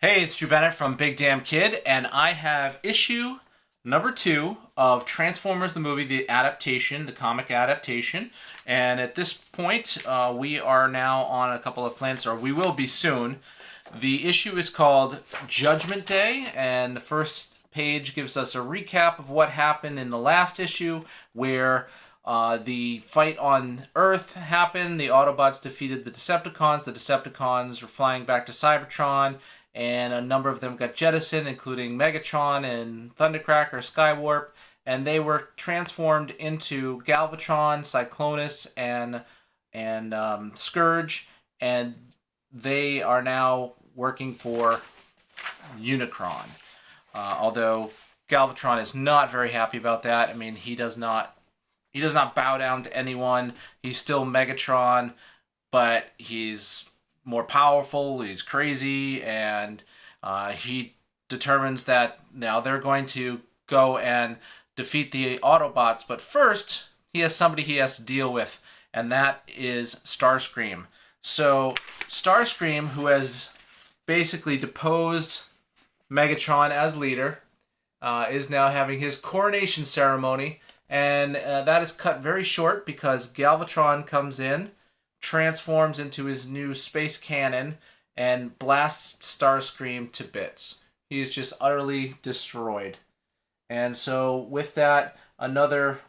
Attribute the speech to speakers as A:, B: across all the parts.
A: Hey, it's Drew Bennett from Big Damn Kid, and I have issue number 2 of Transformers the movie, the adaptation, the comic adaptation. And at this point, we are now on a couple of planets, or we will be soon. The issue is called Judgment Day, and the first page gives us a recap of what happened in the last issue, where the fight on Earth happened. The Autobots defeated the Decepticons. The Decepticons were flying back to Cybertron, and a number of them got jettisoned, including Megatron and Thundercracker, Skywarp, and they were transformed into Galvatron, Cyclonus, and Scourge, and they are now working for Unicron. Although Galvatron is not very happy about that. I mean, he does not bow down to anyone. He's still Megatron, but he's more powerful, he's crazy, and he determines that now they're going to go and defeat the Autobots, but first he has somebody he has to deal with, and that is Starscream. So Starscream, who has basically deposed Megatron as leader, is now having his coronation ceremony, and that is cut very short because Galvatron comes in, transforms into his new space cannon, and blasts Starscream to bits. He is just utterly destroyed. And so with that, another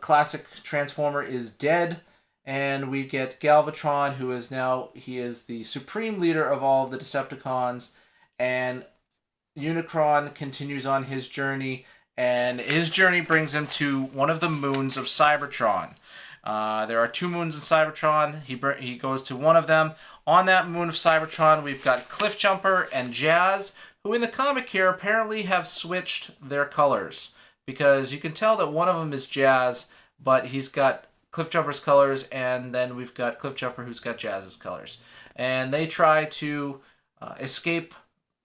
A: classic Transformer is dead, and we get Galvatron, who is now, he is the supreme leader of all of the Decepticons, and Unicron continues on his journey, and his journey brings him to one of the moons of Cybertron. There are 2 moons in Cybertron. He goes to one of them. On that moon of Cybertron, we've got Cliffjumper and Jazz, who in the comic here apparently have switched their colors. Because you can tell that one of them is Jazz, but he's got Cliffjumper's colors, and then we've got Cliffjumper who's got Jazz's colors. And they try to escape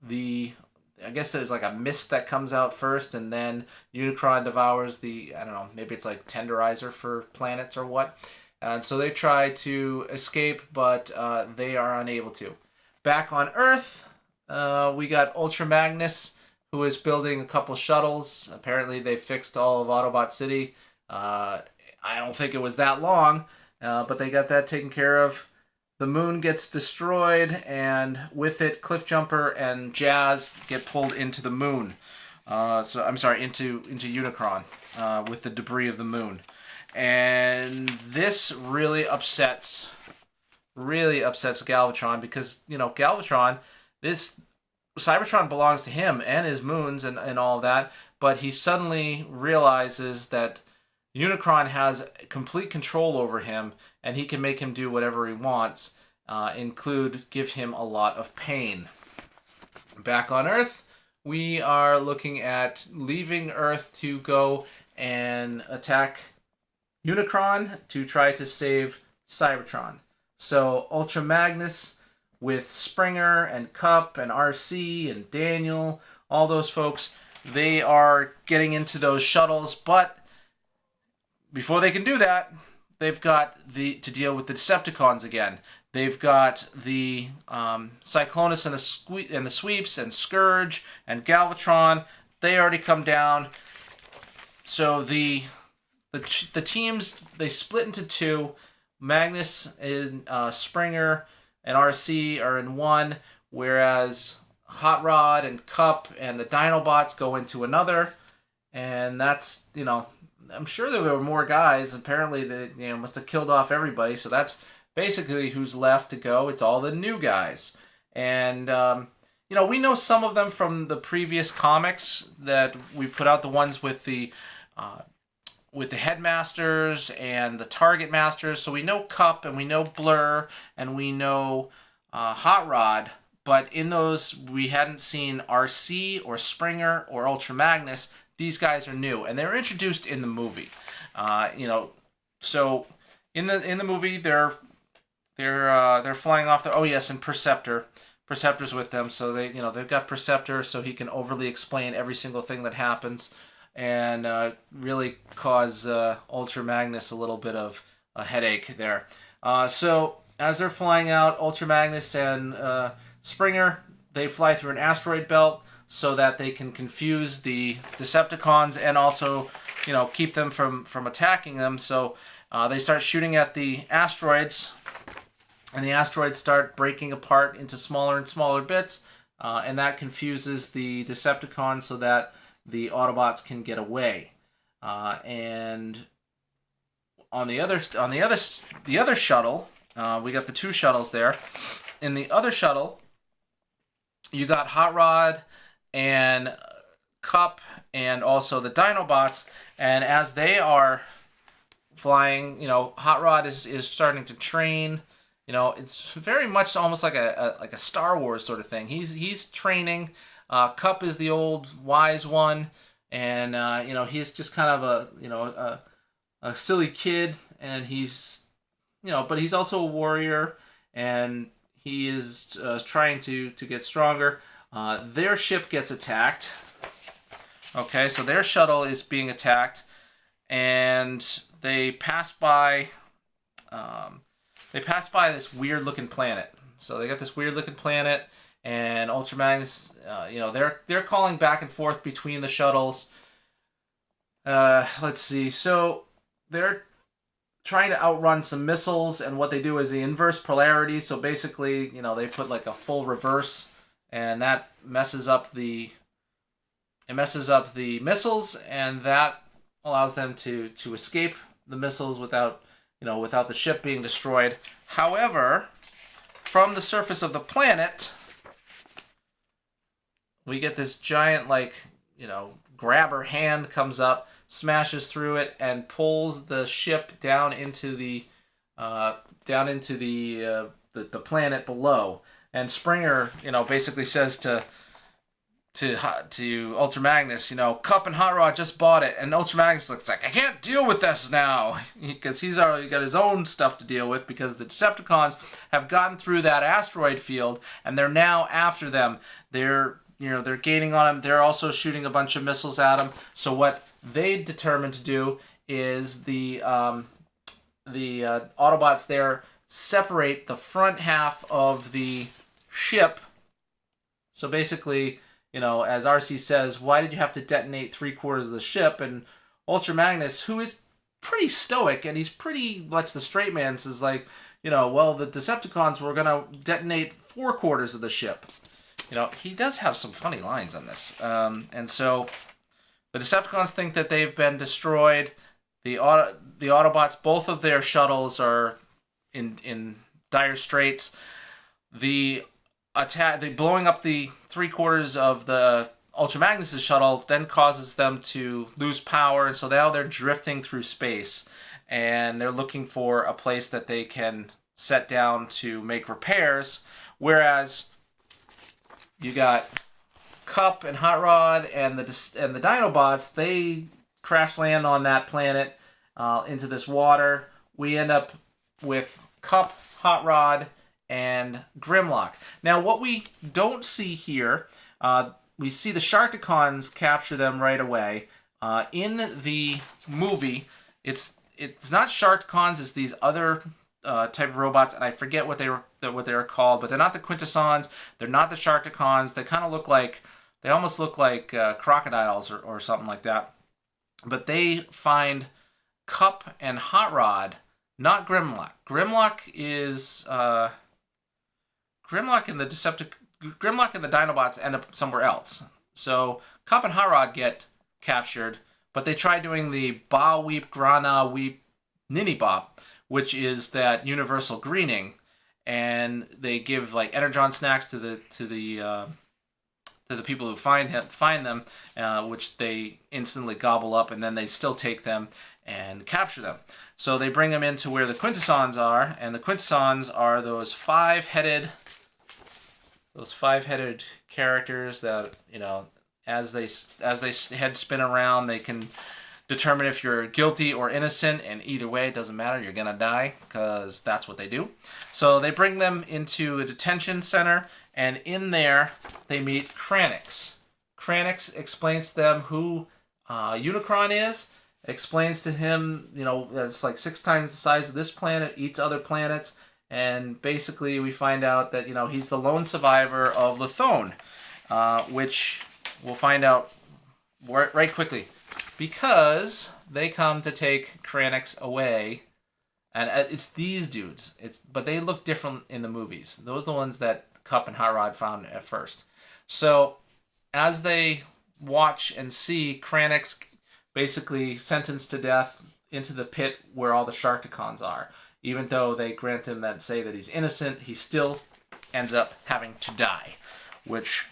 A: the... I guess there's like a mist that comes out first, and then Unicron devours the, I don't know, maybe it's like tenderizer for planets or what. And so they try to escape, but they are unable to. Back on Earth, we got Ultra Magnus, who is building a couple shuttles. Apparently they fixed all of Autobot City. I don't think it was that long, but they got that taken care of. The moon gets destroyed, and with it, Cliffjumper and Jazz get pulled into the moon. Into Unicron with the debris of the moon. And this really upsets Galvatron because, you know, Galvatron, this Cybertron belongs to him and his moons and all of that, but he suddenly realizes that Unicron has complete control over him, and he can make him do whatever he wants, include give him a lot of pain. Back on Earth, we are looking at leaving Earth to go and attack Unicron to try to save Cybertron. So Ultra Magnus with Springer and Cup and Arcee and Daniel, all those folks, they are getting into those shuttles, but before they can do that, they've got to deal with the Decepticons again. They've got the Cyclonus and the Sweeps and Scourge and Galvatron. They already come down. So the teams, they split into 2. Magnus and Springer and Arcee are in one, whereas Hotrod and Cup and the Dinobots go into another. And that's, you know, I'm sure there were more guys. Apparently, they must have killed off everybody. So that's basically who's left to go. It's all the new guys, and we know some of them from the previous comics that we put out. The ones with the headmasters and the target masters. So we know Cup and we know Blurr and we know Hotrod. But in those, we hadn't seen Arcee or Springer or Ultra Magnus. These guys are new, and they're introduced in the movie. So in the movie, they're flying off the. Oh yes, and Perceptor's with them. So they've got Perceptor, so he can overly explain every single thing that happens, and really cause Ultra Magnus a little bit of a headache there. So as they're flying out, Ultra Magnus and Springer, they fly through an asteroid belt so that they can confuse the Decepticons and also, you know, keep them from attacking them. So they start shooting at the asteroids, and the asteroids start breaking apart into smaller and smaller bits, and that confuses the Decepticons so that the Autobots can get away. And on the other shuttle, we got the two shuttles there. In the other shuttle, you got Hotrod and Cup and also the Dinobots, and as they are flying, you know, Hotrod is starting to train. You know, it's very much almost like a Star Wars sort of thing. He's training. Cup is the old wise one, and you know, he's just kind of a silly kid, and he's, you know, but he's also a warrior, and he is trying to get stronger. Their ship gets attacked. Okay, so their shuttle is being attacked, and they pass by. They pass by this weird-looking planet. So they got this weird-looking planet, and Ultra Magnus, you know, they're calling back and forth between the shuttles. Let's see. So they're trying to outrun some missiles, and what they do is the inverse polarity. So basically, you know, they put like a full reverse, and that messes up the missiles, and that allows them to escape the missiles without, you know, without the ship being destroyed. However, from the surface of the planet, we get this giant, like, you know, grabber hand comes up, smashes through it, and pulls the ship down into the planet below. And Springer, you know, basically says to Ultra Magnus, you know, Cup and Hotrod just bought it, and Ultra Magnus looks like, I can't deal with this now, because he's already got his own stuff to deal with, because the Decepticons have gotten through that asteroid field, and they're now after them. They're gaining on them. They're also shooting a bunch of missiles at them. So what they determined to do is the Autobots there separate the front half of the ship. So basically, you know, as Arcee says, why did you have to detonate 3/4 of the ship? And Ultra Magnus, who is pretty stoic, and he's pretty much the straight man, says, like, you know, well, the Decepticons were going to detonate 4/4 of the ship. You know, he does have some funny lines on this. And so the Decepticons think that they've been destroyed. The Autobots, both of their shuttles are in dire straits. The blowing up the 3/4 of the Ultra Magnus' shuttle then causes them to lose power, and so now they're drifting through space, and they're looking for a place that they can set down to make repairs. Whereas you got Cup and Hotrod and the Dinobots, they crash land on that planet into this water. We end up with Cup, Hotrod, and Grimlock. Now, what we don't see here, we see the Sharkticons capture them right away. In the movie, it's not Sharkticons, it's these other type of robots, and I forget what they were called, but they're not the Quintessons, they're not the Sharkticons. They kind of look like, they almost look like crocodiles or something like that. But they find Cup and Hotrod, not Grimlock. Grimlock and the Dinobots end up somewhere else. So Cup and Hotrod get captured, but they try doing the Ba Weep Grana Weep Ninibop, which is that universal greening, and they give like energon snacks to the people who find them, which they instantly gobble up, and then they still take them and capture them. So they bring them into where the Quintessons are, and the Quintessons are those five-headed characters that, you know, as they head spin around, they can determine if you're guilty or innocent, and either way, it doesn't matter, you're gonna die, because that's what they do. So they bring them into a detention center, and in there, they meet Granox. Granox explains to them who Unicron is, explains to him, you know, that it's like 6 times the size of this planet, eats other planets, and basically we find out that, he's the lone survivor of Lithone, which we'll find out right quickly, because they come to take Granox away, and it's these dudes. But they look different in the movies. Those are the ones that Cup and Hotrod found at first. So as they watch and see Granox basically sentenced to death into the pit where all the Sharkticons are, even though they grant him that, say that he's innocent, he still ends up having to die, which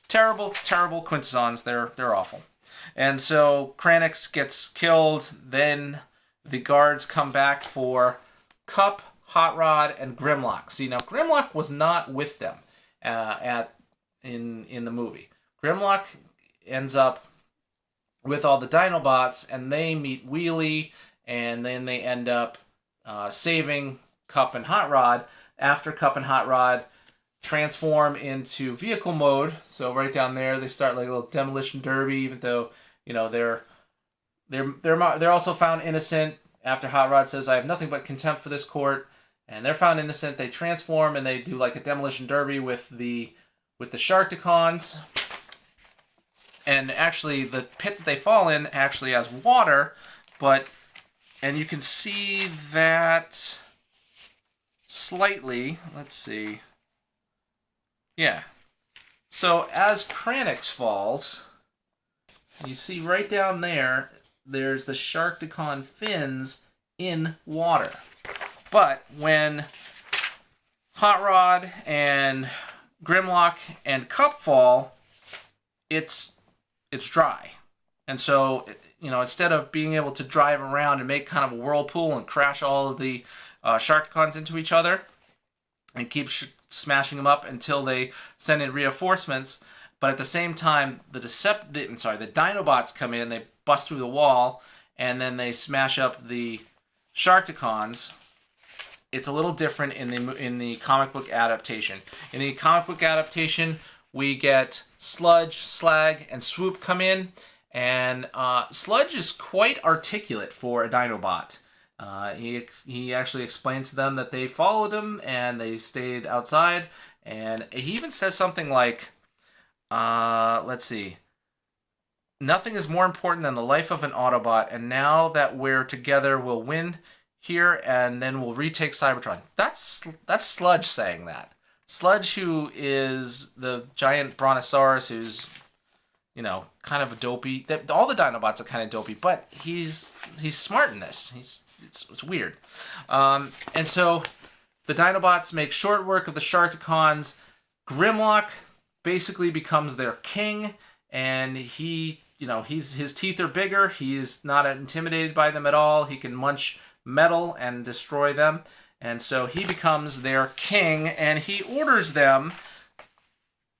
A: terrible Quintessons. They're awful. And so Granox gets killed. Then the guards come back for Cup, Hotrod, and Grimlock. See, now Grimlock was not with them in the movie. Grimlock ends up with all the Dinobots, and they meet Wheelie, and then they end up saving Cup and Hotrod after Cup and Hotrod transform into vehicle mode. So right down there, they start like a little demolition derby, even though they're also found innocent after Hotrod says, "I have nothing but contempt for this court," and they're found innocent. They transform and they do like a demolition derby with the Sharkticons. And actually, the pit that they fall in actually has water, and you can see that slightly. Let's see. Yeah. So as Granox falls, you see right down there, there's the Sharkticon fins in water. But when Hotrod and Grimlock and Cup fall, it's dry. And so, instead of being able to drive around and make kind of a whirlpool and crash all of the Sharkticons into each other and keep smashing them up until they send in reinforcements, but at the same time, the Dinobots come in, they bust through the wall, and then they smash up the Sharkticons. It's a little different in the comic book adaptation. In the comic book adaptation, we get Sludge, Slag, and Swoop come in, and Sludge is quite articulate for a Dinobot. He actually explains to them that they followed him and they stayed outside, and he even says something like, let's see, "Nothing is more important than the life of an Autobot, and now that we're together, we'll win here, and then we'll retake Cybertron." That's Sludge saying that. Sludge, who is the giant brontosaurus, who's kind of a dopey. All the Dinobots are kind of dopey, but he's smart in this. It's weird. And so the Dinobots make short work of the Sharkticons. Grimlock basically becomes their king, and his teeth are bigger. He is not intimidated by them at all. He can munch metal and destroy them. And so he becomes their king, and he orders them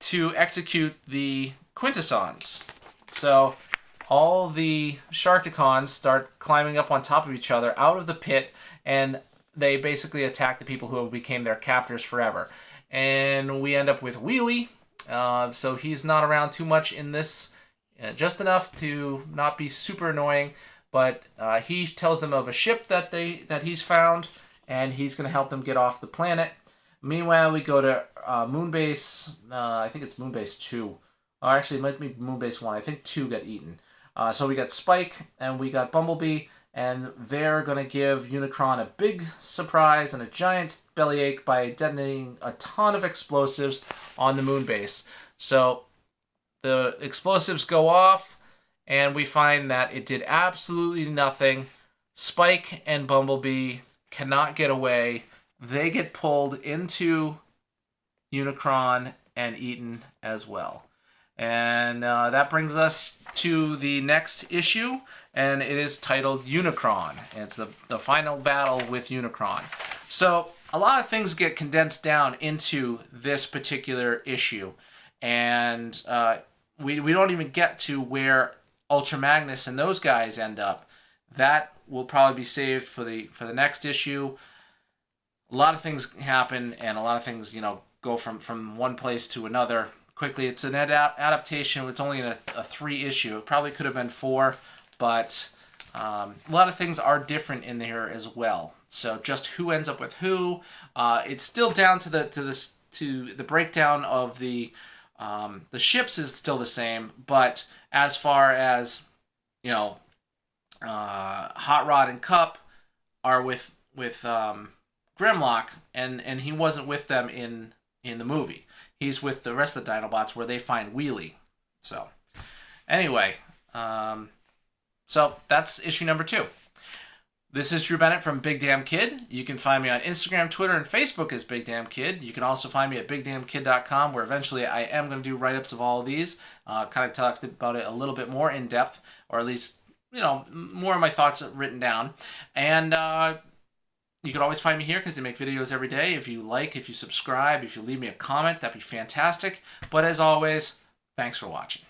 A: to execute the Quintessons. So all the Sharkticons start climbing up on top of each other out of the pit, and they basically attack the people who became their captors forever. And we end up with Wheelie. So he's not around too much in this, just enough to not be super annoying, but he tells them of a ship that he's found, and he's going to help them get off the planet. Meanwhile, we go to Moonbase, I think it's Moonbase 2. Or actually, it might be Moonbase 1. I think 2 got eaten. So we got Spike, and we got Bumblebee, and they're going to give Unicron a big surprise and a giant bellyache by detonating a ton of explosives on the Moonbase. So the explosives go off, and we find that it did absolutely nothing. Spike and Bumblebee cannot get away. They get pulled into Unicron and eaten as well. And that brings us to the next issue, and it is titled Unicron. It's the final battle with Unicron. So a lot of things get condensed down into this particular issue, and we don't even get to where Ultra Magnus and those guys end up. That will probably be saved for the next issue. A lot of things happen, and a lot of things go from one place to another quickly. It's an adaptation. It's only in a 3-issue. It probably could have been 4, but a lot of things are different in there as well. So just who ends up with who. It's still down to the breakdown of the ships is still the same, but as far as Hot Rod and Cup are with Grimlock, and he wasn't with them in the movie. He's with the rest of the Dinobots where they find Wheelie. So anyway, so that's issue number 2. This is Drew Bennett from Big Damn Kid. You can find me on Instagram, Twitter, and Facebook as Big Damn Kid. You can also find me at BigDamnKid.com, where eventually I am going to do write-ups of all of these. Kind of talked about it a little bit more in depth, or at least, more of my thoughts written down. And you can always find me here because I make videos every day. If you like, if you subscribe, if you leave me a comment, that'd be fantastic. But as always, thanks for watching.